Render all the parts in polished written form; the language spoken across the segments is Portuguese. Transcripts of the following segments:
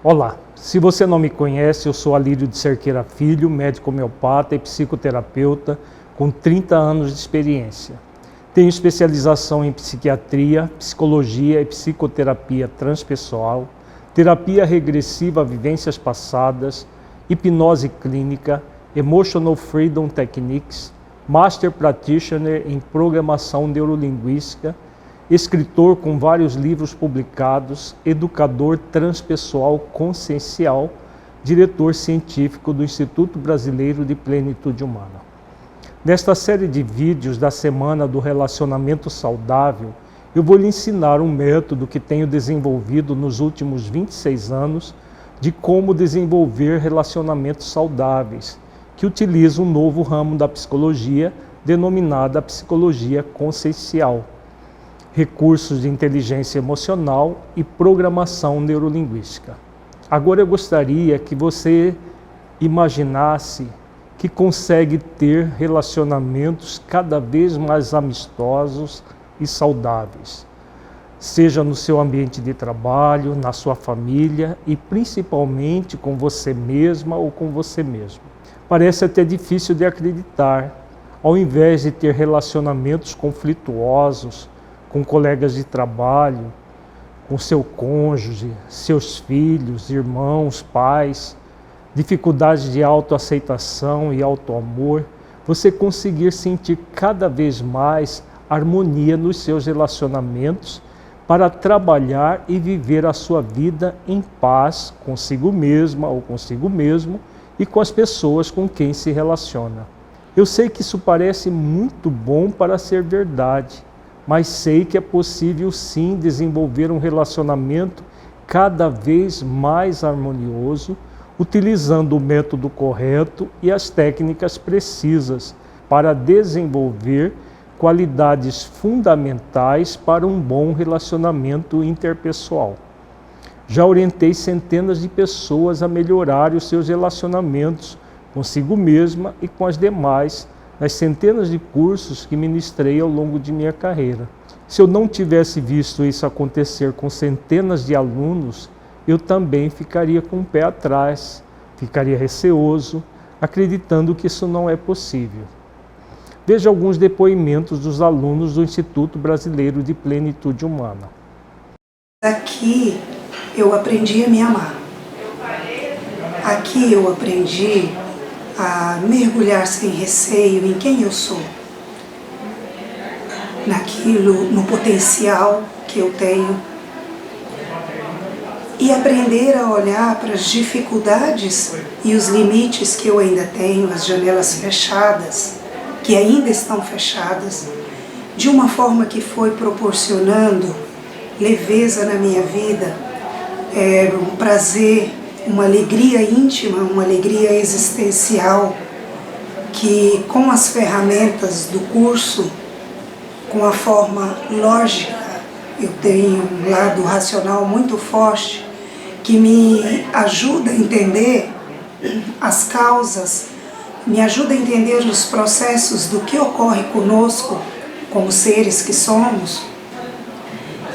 Olá, se você não me conhece, eu sou Alírio de Cerqueira Filho, médico homeopata e psicoterapeuta com 30 anos de experiência. Tenho especialização em psiquiatria, psicologia e psicoterapia transpessoal, terapia regressiva a vivências passadas, hipnose clínica, Emotional Freedom Techniques, Master Practitioner em Programação Neurolinguística, escritor com vários livros publicados, educador transpessoal consciencial, diretor científico do Instituto Brasileiro de Plenitude Humana. Nesta série de vídeos da Semana do Relacionamento Saudável, eu vou lhe ensinar um método que tenho desenvolvido nos últimos 26 anos de como desenvolver relacionamentos saudáveis, que utiliza um novo ramo da psicologia, denominada psicologia consciencial, recursos de inteligência emocional e programação neurolinguística. Agora eu gostaria que você imaginasse que consegue ter relacionamentos cada vez mais amistosos e saudáveis, seja no seu ambiente de trabalho, na sua família e principalmente com você mesma ou com você mesmo. Parece até difícil de acreditar, ao invés de ter relacionamentos conflituosos, com colegas de trabalho, com seu cônjuge, seus filhos, irmãos, pais, dificuldades de autoaceitação e autoamor, você conseguir sentir cada vez mais harmonia nos seus relacionamentos para trabalhar e viver a sua vida em paz consigo mesma ou consigo mesmo e com as pessoas com quem se relaciona. Eu sei que isso parece muito bom para ser verdade, mas sei que é possível sim desenvolver um relacionamento cada vez mais harmonioso, utilizando o método correto e as técnicas precisas para desenvolver qualidades fundamentais para um bom relacionamento interpessoal. Já orientei centenas de pessoas a melhorar os seus relacionamentos consigo mesma e com as demais, nas centenas de cursos que ministrei ao longo de minha carreira. Se eu não tivesse visto isso acontecer com centenas de alunos, eu também ficaria com o pé atrás, ficaria receoso, acreditando que isso não é possível. Veja alguns depoimentos dos alunos do Instituto Brasileiro de Plenitude Humana. Aqui eu aprendi a me amar. Aqui eu aprendi a mergulhar sem receio em quem eu sou, naquilo, no potencial que eu tenho, e aprender a olhar para as dificuldades e os limites que eu ainda tenho, as janelas fechadas, que ainda estão fechadas, de uma forma que foi proporcionando leveza na minha vida, um prazer, uma alegria íntima, uma alegria existencial, que com as ferramentas do curso, com a forma lógica, eu tenho um lado racional muito forte, que me ajuda a entender as causas, me ajuda a entender os processos do que ocorre conosco, como seres que somos,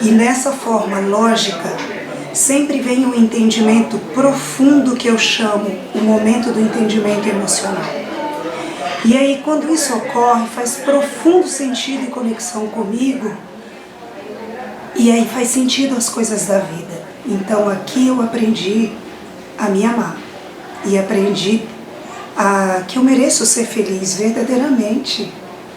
e nessa forma lógica, sempre vem um entendimento profundo que eu chamo o momento do entendimento emocional. E aí, quando isso ocorre, faz profundo sentido e conexão comigo, e aí faz sentido as coisas da vida. Então, aqui eu aprendi a me amar, e aprendi que eu mereço ser feliz verdadeiramente.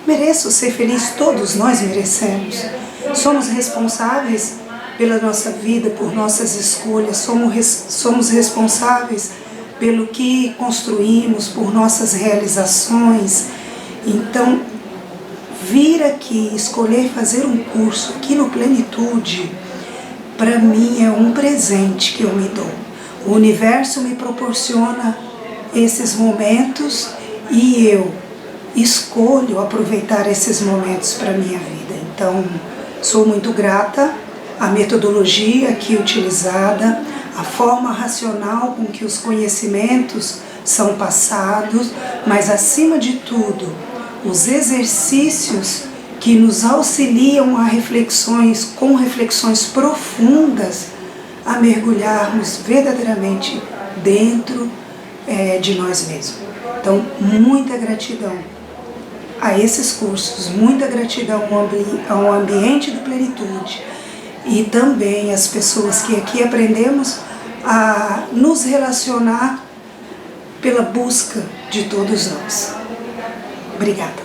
Mereço ser feliz, todos nós merecemos. Somos responsáveis pela nossa vida, por nossas escolhas, somos responsáveis pelo que construímos, por nossas realizações. Então, vir aqui, escolher fazer um curso aqui no Plenitude, para mim é um presente que eu me dou. O universo me proporciona esses momentos e eu escolho aproveitar esses momentos para a minha vida. Então, sou muito grata à metodologia aqui utilizada, a forma racional com que os conhecimentos são passados, mas acima de tudo, os exercícios que nos auxiliam a reflexões, com reflexões profundas, a mergulharmos verdadeiramente dentro de nós mesmos. Então, muita gratidão a esses cursos, muita gratidão ao ambiente do Plenitude e também às pessoas que aqui aprendemos a nos relacionar pela busca de todos nós. Obrigada.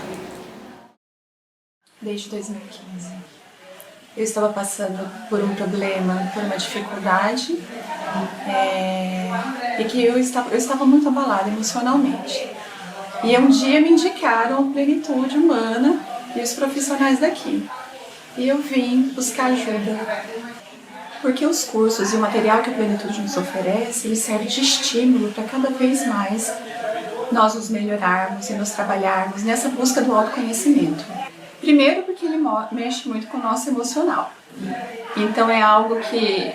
Desde 2015. Eu estava passando por um problema, por uma dificuldade, e que eu estava muito abalada emocionalmente. E um dia me indicaram a Plenitude Humana e os profissionais daqui. E eu vim buscar ajuda. Porque os cursos e o material que a Plenitude nos oferece, ele serve de estímulo para cada vez mais nós nos melhorarmos e nos trabalharmos nessa busca do autoconhecimento. Primeiro porque ele mexe muito com o nosso emocional. Então é algo que,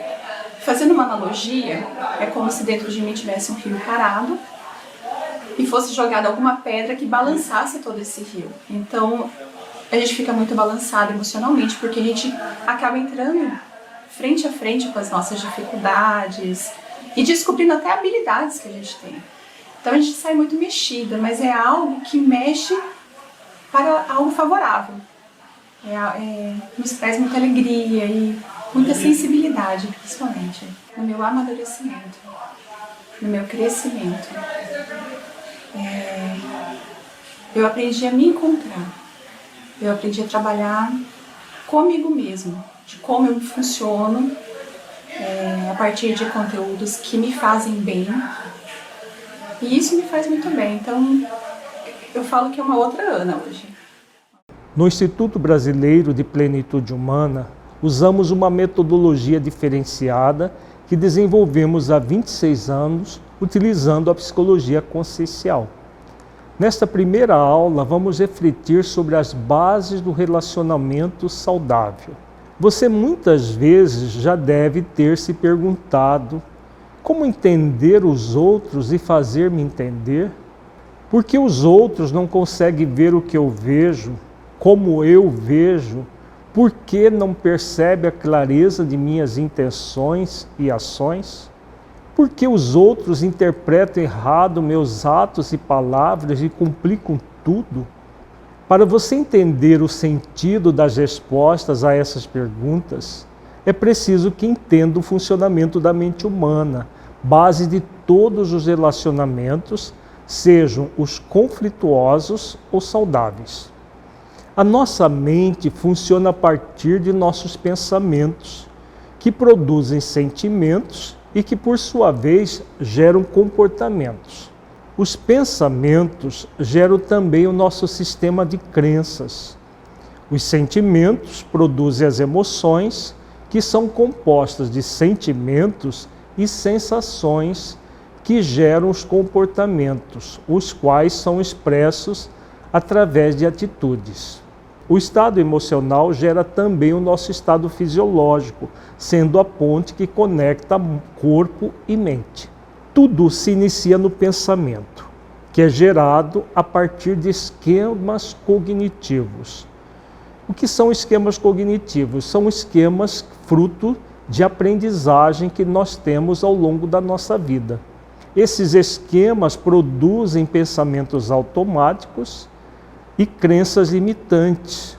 fazendo uma analogia, é como se dentro de mim tivesse um rio parado e fosse jogada alguma pedra que balançasse todo esse rio. Então a gente fica muito balançado emocionalmente porque a gente acaba entrando frente a frente com as nossas dificuldades e descobrindo até habilidades que a gente tem. Então a gente sai muito mexida, mas é algo que mexe para algo favorável. Nos traz muita alegria e muita sensibilidade, principalmente no meu amadurecimento, no meu crescimento. Eu aprendi a me encontrar, eu aprendi a trabalhar comigo mesmo, de como eu funciono, a partir de conteúdos que me fazem bem, e isso me faz muito bem. Então eu falo que é uma outra Ana hoje. No Instituto Brasileiro de Plenitude Humana, usamos uma metodologia diferenciada que desenvolvemos há 26 anos, utilizando a psicologia consciencial. Nesta primeira aula, vamos refletir sobre as bases do relacionamento saudável. Você muitas vezes já deve ter se perguntado como entender os outros e fazer-me entender? Por que os outros não conseguem ver o que eu vejo, como eu vejo? Por que não percebe a clareza de minhas intenções e ações? Por que os outros interpretam errado meus atos e palavras e complicam tudo? Para você entender o sentido das respostas a essas perguntas, é preciso que entenda o funcionamento da mente humana, base de todos os relacionamentos, sejam os conflituosos ou saudáveis. A nossa mente funciona a partir de nossos pensamentos, que produzem sentimentos e que, por sua vez, geram comportamentos. Os pensamentos geram também o nosso sistema de crenças. Os sentimentos produzem as emoções, que são compostas de sentimentos e sensações que geram os comportamentos, os quais são expressos através de atitudes. O estado emocional gera também o nosso estado fisiológico, sendo a ponte que conecta corpo e mente. Tudo se inicia no pensamento, que é gerado a partir de esquemas cognitivos. O que são esquemas cognitivos? São esquemas fruto de aprendizagem que nós temos ao longo da nossa vida. Esses esquemas produzem pensamentos automáticos e crenças limitantes,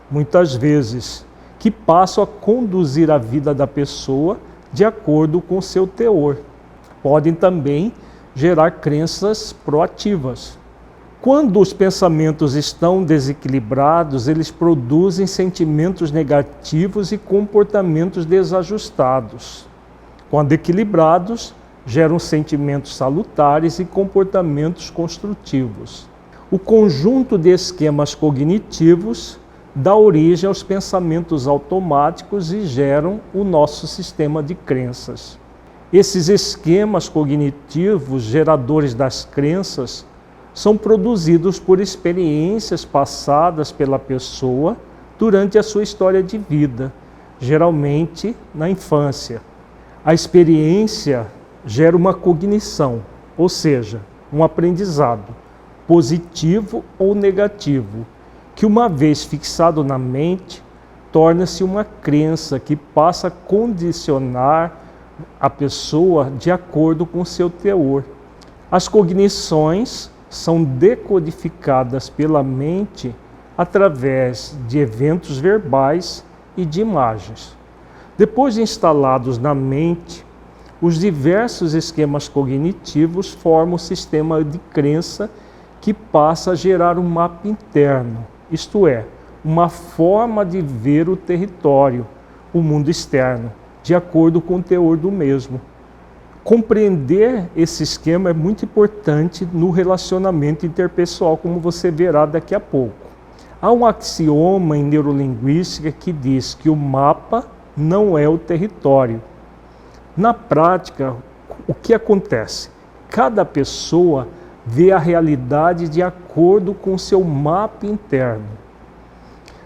muitas vezes, que passam a conduzir a vida da pessoa de acordo com seu teor. Podem também gerar crenças proativas. Quando os pensamentos estão desequilibrados, eles produzem sentimentos negativos e comportamentos desajustados. Quando equilibrados, geram sentimentos salutares e comportamentos construtivos. O conjunto de esquemas cognitivos dá origem aos pensamentos automáticos e geram o nosso sistema de crenças. Esses esquemas cognitivos, geradores das crenças, são produzidos por experiências passadas pela pessoa durante a sua história de vida, geralmente na infância. A experiência gera uma cognição, ou seja, um aprendizado, positivo ou negativo, que uma vez fixado na mente, torna-se uma crença que passa a condicionar a pessoa de acordo com seu teor. As cognições são decodificadas pela mente através de eventos verbais e de imagens. Depois de instalados na mente, os diversos esquemas cognitivos formam o sistema de crença que passa a gerar um mapa interno, isto é, uma forma de ver o território, o mundo externo, de acordo com o teor do mesmo. Compreender esse esquema é muito importante no relacionamento interpessoal, como você verá daqui a pouco. Há um axioma em neurolinguística que diz que o mapa não é o território. Na prática, o que acontece? Cada pessoa vê a realidade de acordo com seu mapa interno.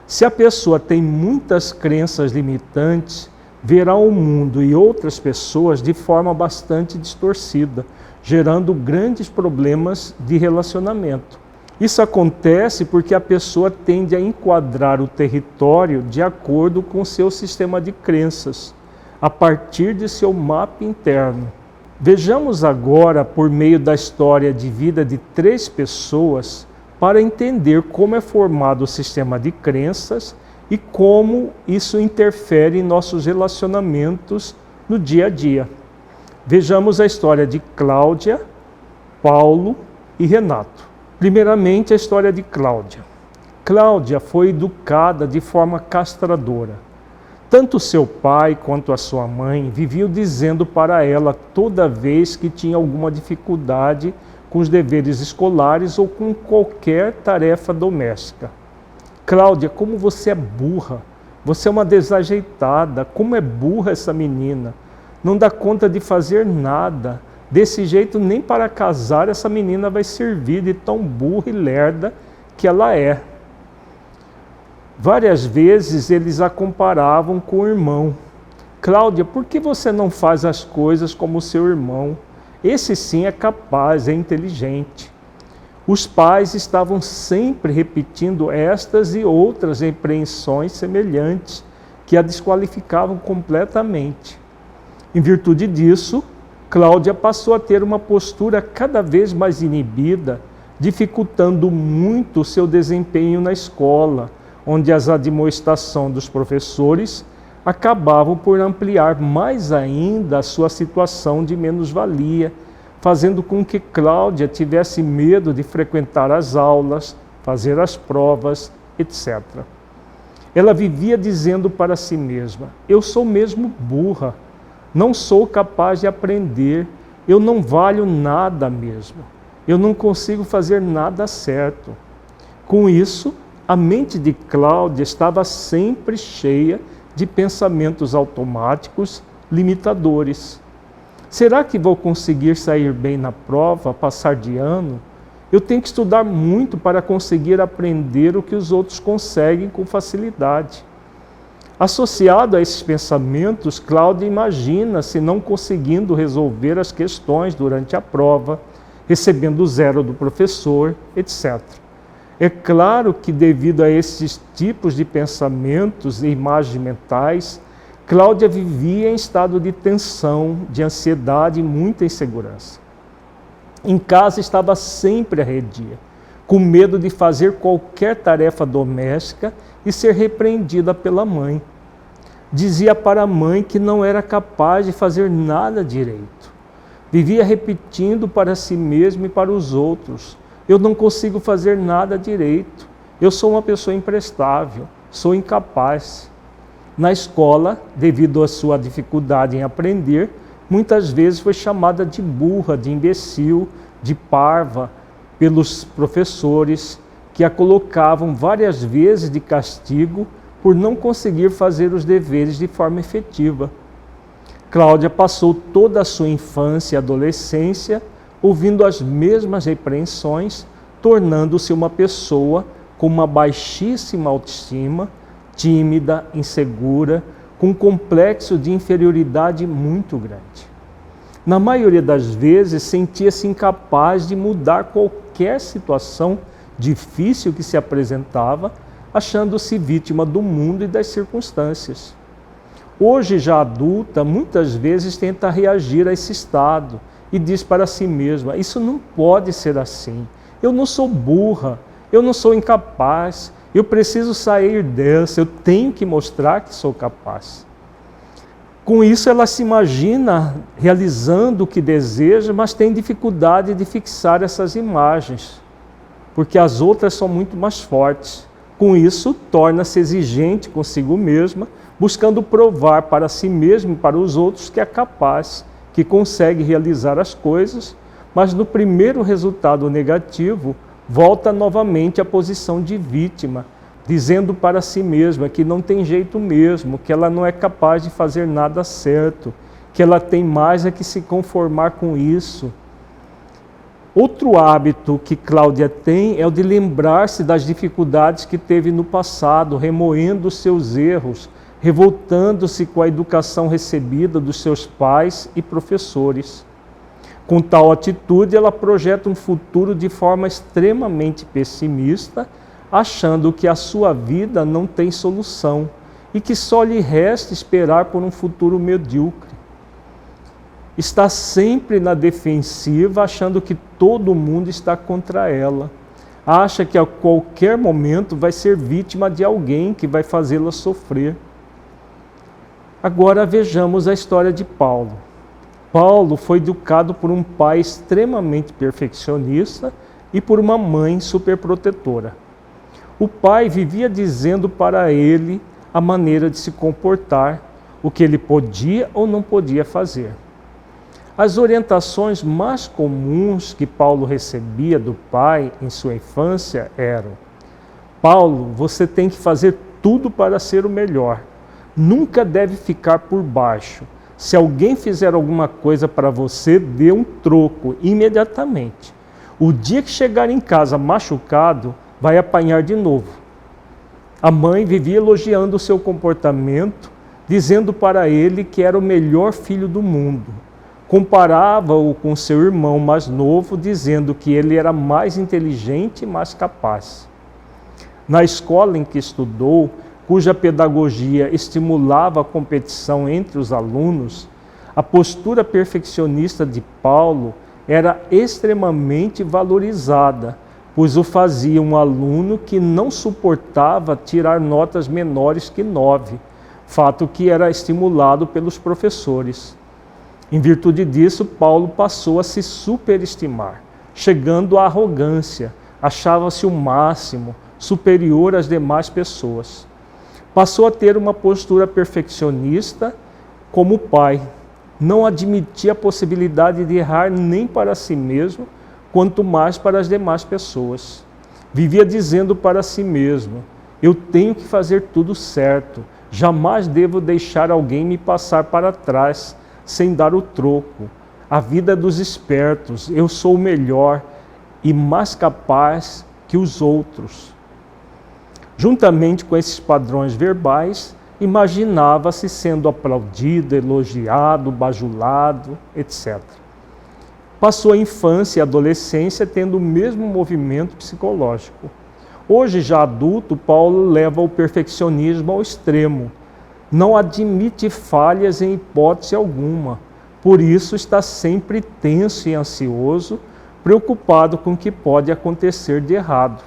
Se a pessoa tem muitas crenças limitantes, verá o mundo e outras pessoas de forma bastante distorcida, gerando grandes problemas de relacionamento. Isso acontece porque a pessoa tende a enquadrar o território de acordo com seu sistema de crenças, a partir de seu mapa interno. Vejamos agora, por meio da história de vida de 3 pessoas, para entender como é formado o sistema de crenças e como isso interfere em nossos relacionamentos no dia a dia. Vejamos a história de Cláudia, Paulo e Renato. Primeiramente, a história de Cláudia. Cláudia foi educada de forma castradora. Tanto seu pai quanto a sua mãe viviam dizendo para ela toda vez que tinha alguma dificuldade com os deveres escolares ou com qualquer tarefa doméstica: Cláudia, como você é burra, você é uma desajeitada, como é burra essa menina, não dá conta de fazer nada, desse jeito nem para casar essa menina vai servir, de tão burra e lerda que ela é. Várias vezes eles a comparavam com o irmão. Cláudia, por que você não faz as coisas como o seu irmão? Esse sim é capaz, é inteligente. Os pais estavam sempre repetindo estas e outras repreensões semelhantes que a desqualificavam completamente. Em virtude disso, Cláudia passou a ter uma postura cada vez mais inibida, dificultando muito o seu desempenho na escola, onde as admoestações dos professores acabavam por ampliar mais ainda a sua situação de menos-valia, fazendo com que Cláudia tivesse medo de frequentar as aulas, fazer as provas, etc. Ela vivia dizendo para si mesma: eu sou mesmo burra, não sou capaz de aprender, eu não valho nada mesmo, eu não consigo fazer nada certo. Com isso, a mente de Cláudia estava sempre cheia de pensamentos automáticos limitadores. Será que vou conseguir sair bem na prova, passar de ano? Eu tenho que estudar muito para conseguir aprender o que os outros conseguem com facilidade. Associado a esses pensamentos, Cláudia imagina-se não conseguindo resolver as questões durante a prova, recebendo 0 do professor, etc. É claro que, devido a esses tipos de pensamentos e imagens mentais, Cláudia vivia em estado de tensão, de ansiedade e muita insegurança. Em casa estava sempre arredia, com medo de fazer qualquer tarefa doméstica e ser repreendida pela mãe. Dizia para a mãe que não era capaz de fazer nada direito. Vivia repetindo para si mesma e para os outros: eu não consigo fazer nada direito, eu sou uma pessoa imprestável, sou incapaz. Na escola, devido à sua dificuldade em aprender, muitas vezes foi chamada de burra, de imbecil, de parva pelos professores, que a colocavam várias vezes de castigo por não conseguir fazer os deveres de forma efetiva. Cláudia passou toda a sua infância e adolescência ouvindo as mesmas repreensões, tornando-se uma pessoa com uma baixíssima autoestima, tímida, insegura, com um complexo de inferioridade muito grande. Na maioria das vezes, sentia-se incapaz de mudar qualquer situação difícil que se apresentava, achando-se vítima do mundo e das circunstâncias. Hoje, já adulta, muitas vezes tenta reagir a esse estado e diz para si mesma: isso não pode ser assim, eu não sou burra, eu não sou incapaz, eu preciso sair dessa, eu tenho que mostrar que sou capaz. Com isso, ela se imagina realizando o que deseja, mas tem dificuldade de fixar essas imagens, porque as outras são muito mais fortes. Com isso, torna-se exigente consigo mesma, buscando provar para si mesma e para os outros que é capaz, que consegue realizar as coisas, mas no primeiro resultado negativo, volta novamente à posição de vítima, dizendo para si mesma que não tem jeito mesmo, que ela não é capaz de fazer nada certo, que ela tem mais é que se conformar com isso. Outro hábito que Cláudia tem é o de lembrar-se das dificuldades que teve no passado, remoendo os seus erros, revoltando-se com a educação recebida dos seus pais e professores. Com tal atitude, ela projeta um futuro de forma extremamente pessimista, achando que a sua vida não tem solução e que só lhe resta esperar por um futuro medíocre. Está sempre na defensiva, achando que todo mundo está contra ela. Acha que a qualquer momento vai ser vítima de alguém que vai fazê-la sofrer. Agora vejamos a história de Paulo. Paulo foi educado por um pai extremamente perfeccionista e por uma mãe superprotetora. O pai vivia dizendo para ele a maneira de se comportar, o que ele podia ou não podia fazer. As orientações mais comuns que Paulo recebia do pai em sua infância eram: Paulo, você tem que fazer tudo para ser o melhor. Nunca deve ficar por baixo. Se alguém fizer alguma coisa para você, dê um troco imediatamente. O dia que chegar em casa machucado, vai apanhar de novo. A mãe vivia elogiando o seu comportamento, dizendo para ele que era o melhor filho do mundo. Comparava-o com seu irmão mais novo, dizendo que ele era mais inteligente e mais capaz. Na escola em que estudou, cuja pedagogia estimulava a competição entre os alunos, a postura perfeccionista de Paulo era extremamente valorizada, pois o fazia um aluno que não suportava tirar notas menores que 9, fato que era estimulado pelos professores. Em virtude disso, Paulo passou a se superestimar, chegando à arrogância, achava-se o máximo, superior às demais pessoas. Passou a ter uma postura perfeccionista como pai, não admitia a possibilidade de errar nem para si mesmo, quanto mais para as demais pessoas. Vivia dizendo para si mesmo: eu tenho que fazer tudo certo, jamais devo deixar alguém me passar para trás, sem dar o troco. A vida é dos espertos, eu sou o melhor e mais capaz que os outros. Juntamente com esses padrões verbais, imaginava-se sendo aplaudido, elogiado, bajulado, etc. Passou a infância e a adolescência tendo o mesmo movimento psicológico. Hoje, já adulto, Paulo leva o perfeccionismo ao extremo. Não admite falhas em hipótese alguma. Por isso está sempre tenso e ansioso, preocupado com o que pode acontecer de errado.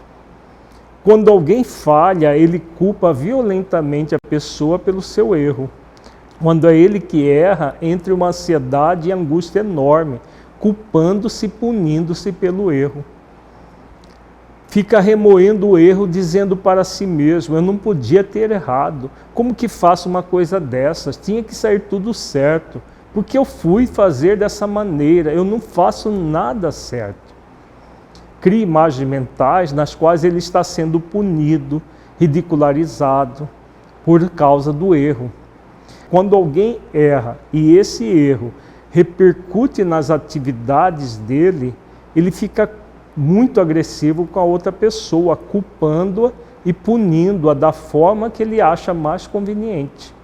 Quando alguém falha, ele culpa violentamente a pessoa pelo seu erro. Quando é ele que erra, entra uma ansiedade e angústia enorme, culpando-se e punindo-se pelo erro. Fica remoendo o erro, dizendo para si mesmo: eu não podia ter errado. Como que faço uma coisa dessas? Tinha que sair tudo certo. Porque eu fui fazer dessa maneira? Eu não faço nada certo. Cria imagens mentais nas quais ele está sendo punido, ridicularizado por causa do erro. Quando alguém erra e esse erro repercute nas atividades dele, ele fica muito agressivo com a outra pessoa, culpando-a e punindo-a da forma que ele acha mais conveniente.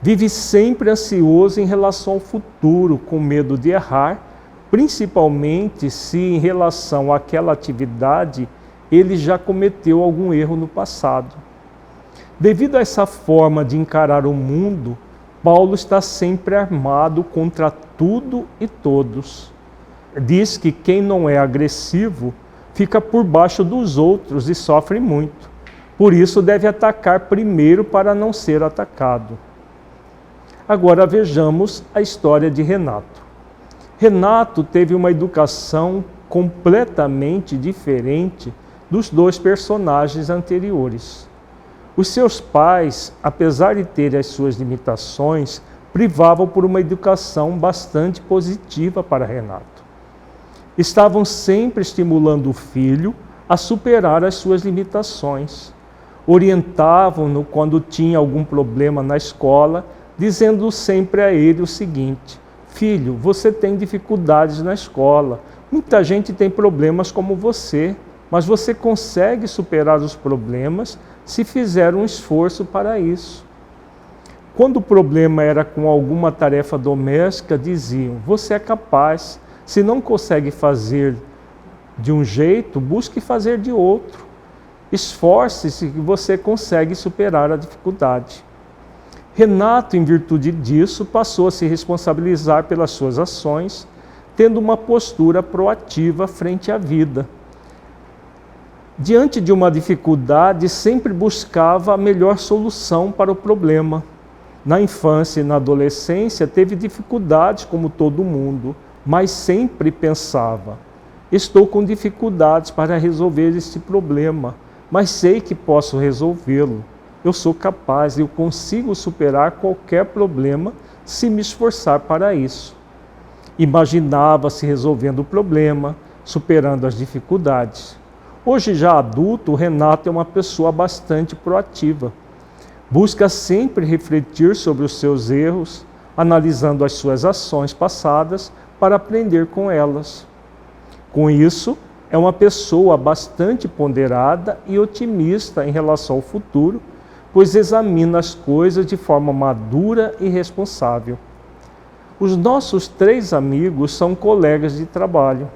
Vive sempre ansioso em relação ao futuro, com medo de errar, principalmente se em relação àquela atividade ele já cometeu algum erro no passado. Devido a essa forma de encarar o mundo, Paulo está sempre armado contra tudo e todos. Diz que quem não é agressivo fica por baixo dos outros e sofre muito. Por isso deve atacar primeiro para não ser atacado. Agora vejamos a história de Renato. Renato teve uma educação completamente diferente dos dois personagens anteriores. Os seus pais, apesar de terem as suas limitações, privavam por uma educação bastante positiva para Renato. Estavam sempre estimulando o filho a superar as suas limitações. Orientavam-no quando tinha algum problema na escola, dizendo sempre a ele o seguinte: filho, você tem dificuldades na escola, muita gente tem problemas como você, mas você consegue superar os problemas se fizer um esforço para isso. Quando o problema era com alguma tarefa doméstica, diziam: você é capaz, se não consegue fazer de um jeito, busque fazer de outro. Esforce-se que você consegue superar a dificuldade. Renato, em virtude disso, passou a se responsabilizar pelas suas ações, tendo uma postura proativa frente à vida. Diante de uma dificuldade, sempre buscava a melhor solução para o problema. Na infância e na adolescência, teve dificuldades como todo mundo, mas sempre pensava: estou com dificuldades para resolver este problema, mas sei que posso resolvê-lo. Eu sou capaz, eu consigo superar qualquer problema se me esforçar para isso. Imaginava-se resolvendo o problema, superando as dificuldades. Hoje, já adulto, o Renato é uma pessoa bastante proativa. Busca sempre refletir sobre os seus erros, analisando as suas ações passadas para aprender com elas. Com isso, é uma pessoa bastante ponderada e otimista em relação ao futuro, pois examina as coisas de forma madura e responsável. Os nossos 3 amigos são colegas de trabalho.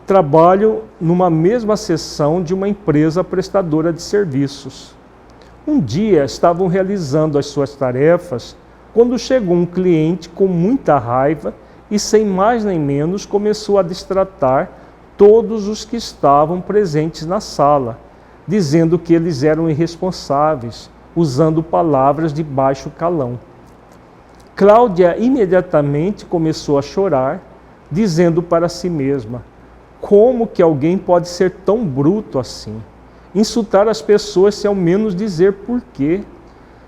Trabalham numa mesma seção de uma empresa prestadora de serviços. Um dia estavam realizando as suas tarefas quando chegou um cliente com muita raiva e, sem mais nem menos, começou a destratar todos os que estavam presentes na sala, dizendo que eles eram irresponsáveis, usando palavras de baixo calão. Cláudia imediatamente começou a chorar, dizendo para si mesma: como que alguém pode ser tão bruto assim? Insultar as pessoas sem ao menos dizer por quê,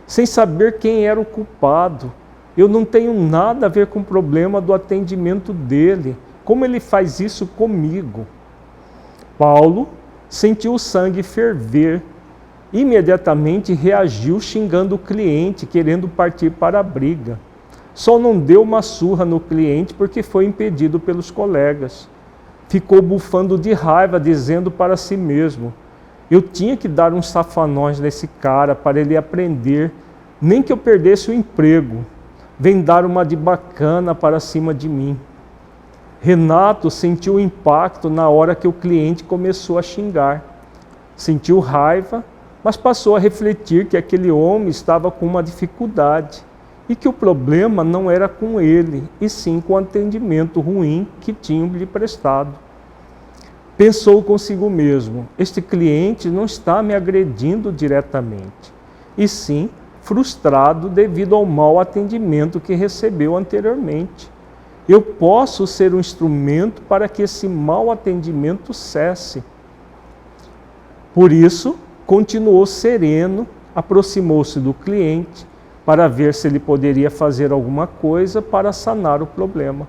sem saber quem era o culpado. Eu não tenho nada a ver com o problema do atendimento dele. Como ele faz isso comigo? Paulo sentiu o sangue ferver. Imediatamente reagiu xingando o cliente, querendo partir para a briga. Só não deu uma surra no cliente porque foi impedido pelos colegas. Ficou bufando de raiva, dizendo para si mesmo: eu tinha que dar uns safanões nesse cara para ele aprender, nem que eu perdesse o emprego. Vem dar uma de bacana para cima de mim. Renato sentiu o impacto na hora que o cliente começou a xingar. Sentiu raiva, mas passou a refletir que aquele homem estava com uma dificuldade e que o problema não era com ele, e sim com o atendimento ruim que tinham lhe prestado. Pensou consigo mesmo: este cliente não está me agredindo diretamente, e sim frustrado devido ao mau atendimento que recebeu anteriormente. Eu posso ser um instrumento para que esse mau atendimento cesse. Por isso, continuou sereno, aproximou-se do cliente para ver se ele poderia fazer alguma coisa para sanar o problema.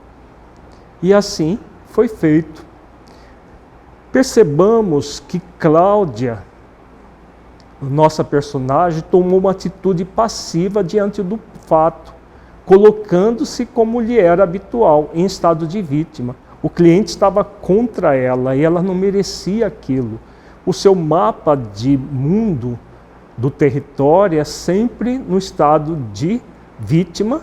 E assim foi feito. Percebamos que Cláudia, nossa personagem, tomou uma atitude passiva diante do fato, colocando-se como lhe era habitual, em estado de vítima. O cliente estava contra ela e ela não merecia aquilo. O seu mapa de mundo, do território, é sempre no estado de vítima,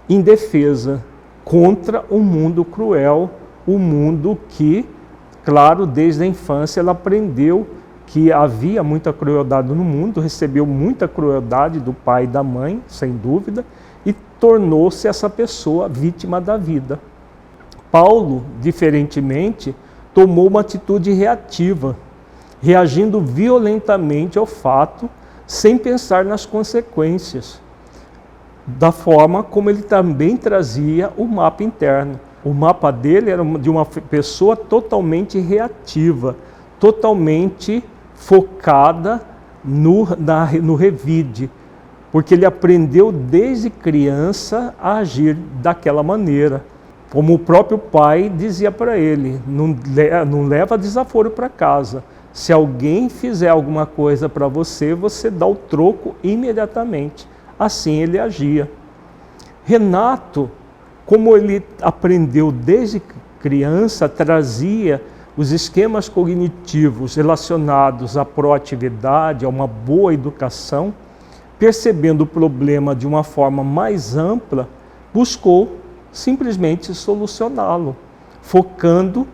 indefesa, contra um mundo cruel, um mundo que, claro, desde a infância ela aprendeu que havia muita crueldade no mundo, recebeu muita crueldade do pai e da mãe, sem dúvida, e tornou-se essa pessoa vítima da vida. Paulo, diferentemente, tomou uma atitude reativa, reagindo violentamente ao fato, sem pensar nas consequências, da forma como ele também trazia o mapa interno. O mapa dele era de uma pessoa totalmente reativa, totalmente focada no revide, porque ele aprendeu desde criança a agir daquela maneira. Como o próprio pai dizia para ele, não leva desaforo para casa. Se alguém fizer alguma coisa para você, você dá o troco imediatamente. Assim ele agia. Renato, como ele aprendeu desde criança, trazia os esquemas cognitivos relacionados à proatividade, a uma boa educação, percebendo o problema de uma forma mais ampla, buscou simplesmente solucioná-lo, focando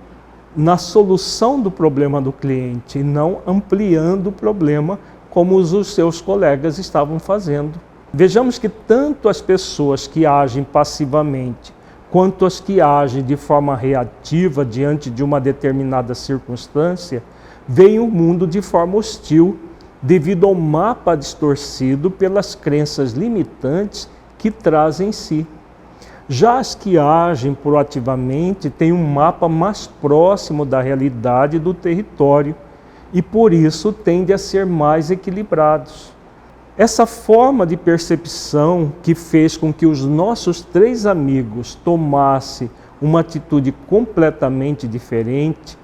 na solução do problema do cliente e não ampliando o problema como os seus colegas estavam fazendo. Vejamos que tanto as pessoas que agem passivamente quanto as que agem de forma reativa diante de uma determinada circunstância veem o mundo de forma hostil devido ao mapa distorcido pelas crenças limitantes que trazem em si. Já as que agem proativamente têm um mapa mais próximo da realidade do território e por isso tendem a ser mais equilibrados. Essa forma de percepção que fez com que os nossos 3 amigos tomassem uma atitude completamente diferente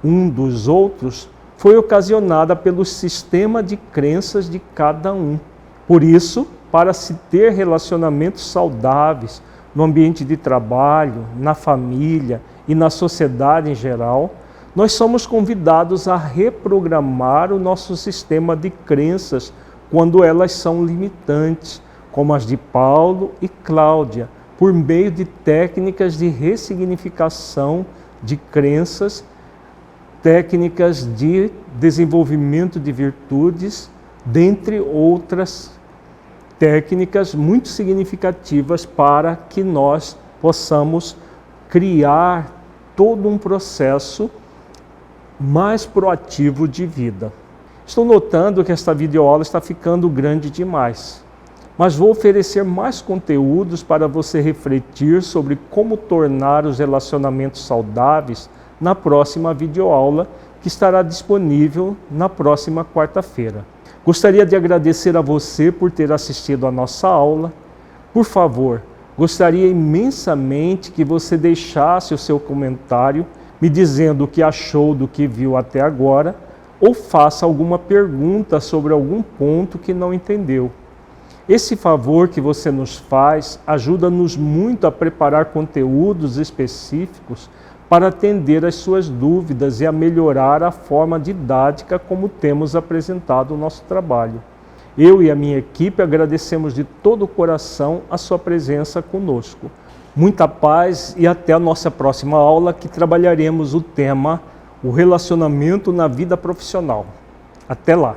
um dos outros foi ocasionada pelo sistema de crenças de cada um. Por isso, para se ter relacionamentos saudáveis no ambiente de trabalho, na família e na sociedade em geral, nós somos convidados a reprogramar o nosso sistema de crenças quando elas são limitantes, como as de Paulo e Cláudia, por meio de técnicas de ressignificação de crenças, técnicas de desenvolvimento de virtudes, dentre outras técnicas muito significativas para que nós possamos criar todo um processo mais proativo de vida. Estou notando que esta videoaula está ficando grande demais, mas vou oferecer mais conteúdos para você refletir sobre como tornar os relacionamentos saudáveis na próxima videoaula, que estará disponível na próxima quarta-feira. Gostaria de agradecer a você por ter assistido a nossa aula. Por favor, gostaria imensamente que você deixasse o seu comentário me dizendo o que achou do que viu até agora, ou faça alguma pergunta sobre algum ponto que não entendeu. Esse favor que você nos faz ajuda-nos muito a preparar conteúdos específicos para atender às suas dúvidas e a melhorar a forma didática como temos apresentado o nosso trabalho. Eu e a minha equipe agradecemos de todo o coração a sua presença conosco. Muita paz e até a nossa próxima aula, que trabalharemos o tema o relacionamento na vida profissional. Até lá!